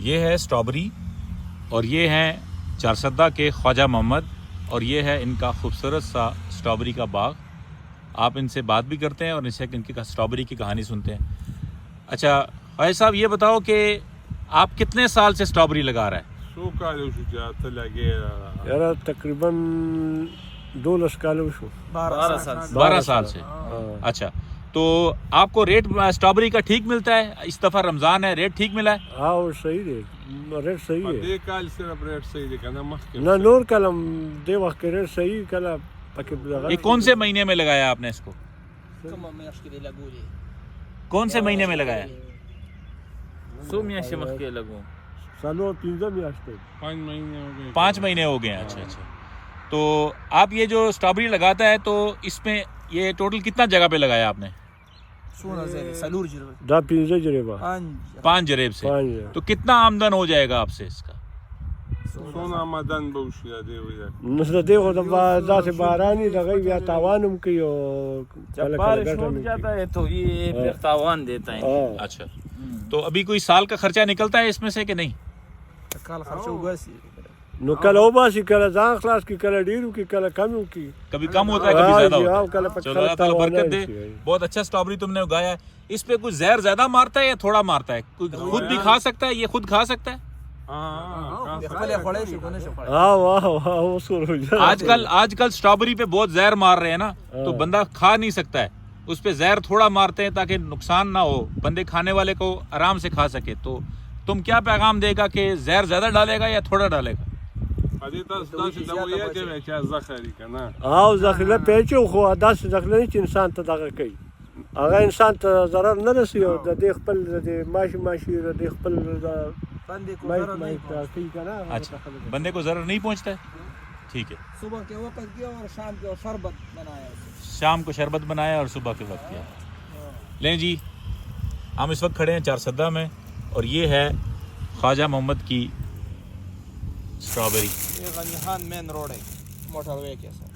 یہ ہے اسٹرابری اور یہ ہیں چارسدہ کے خواجہ محمد اور یہ ہے ان کا خوبصورت سا اسٹرابری کا باغ. آپ ان سے بات بھی کرتے ہیں اور ان سے ان کی اسٹرابری کی کہانی سنتے ہیں. اچھا خواجہ صاحب یہ بتاؤ کہ آپ کتنے سال سے اسٹرابری لگا رہے ہیں؟ یار تقریباً 12 کال شو. 12 سال سے. اچھا تو آپ کو ریٹ اسٹرابری کا ٹھیک ملتا ہے؟ اس دفعہ رمضان ہے, ریٹ ٹھیک ملا ہے؟ ہاں وہ صحیح ریٹ صحیح ہے. دې کال صرف ریٹ صحیح دی کنه مخکې نہ نور کلم دے وقت ریٹ صحیح کلا پکې. یہ کون سے مہینے میں لگایا آپ نے اس کو؟ کون سے مہینے میں لگایا؟ سالوں 15 میاشتیں 5 مہینے ہو گئے. 5 مہینے ہو گئے ہیں. اچھا اچھا. تو آپ یہ جو اسٹرابری لگاتا ہے تو اس میں یہ ٹوٹل کتنا جگہ پہ لگایا آپ نے؟ دا 15 جریبہ 5 جریب سے. تو کتنا آمدن ہو جائے گا آپ سے اس کا؟ څونه آمدن به وشي د دې وجه نو د دې خو د داسې باراني دغه بیا تاوان هم کوي او کله کله ګټه هم جاتا ہے تو یہ پھر تاوان دیتا ہے. اچھا تو ابھی کوئی سال کا خرچہ نکلتا ہے اس میں سے کہ نہیں؟ نو کله وباسي کله ځان خلاص کی کله ډیرو کی کله کمو کی. کبھی کم ہوتا ہے کبھی زیادہ ہوتا کله ہے. پکې چلو اللہ تعالیٰ برکت دے. بہت اچھا اسٹرابری تم نے اگایا ہے. اس پہ کچھ زہر زیادہ مارتا ہے یا تھوڑا مارتا ہے؟ کوئی خود بھی کھا سکتا ہے؟ یہ خود کھا سکتا ہے؟ آج کل اسٹرابری پہ بہت زہر مار رہے ہیں نا, تو بندہ کھا نہیں سکتا ہے. اس پہ زہر تھوڑا مارتے ہیں تاکہ نقصان نہ ہو, بندے کھانے والے کو آرام سے کھا سکے. تو تم کیا پیغام دے گا کہ زہر زیادہ ڈالے گا یا تھوڑا ڈالے گا؟ دې تاسو داسې دوايي دی چې زخري کنه او زخله پیچو خو داسې زخله چې انسان ته دغه کوي, هغه انسان ته ضرر نه رسي او د دې خپل د ماشي د خپل اچھا بندے کو ضرر نہیں پہنچتا ہے. ٹھیک ہے. صبح کے وقت کیا اور شام کے شربت بنایا, شام کو شربت بنایا اور صبح کے وقت کیا. لیں جی, ہم اس وقت کھڑے ہیں چارسدہ میں اور یہ ہے خواجہ محمد کی اسٹرابری. یہ غنی خان مین روڈ ہے موٹر وے کے ساتھ.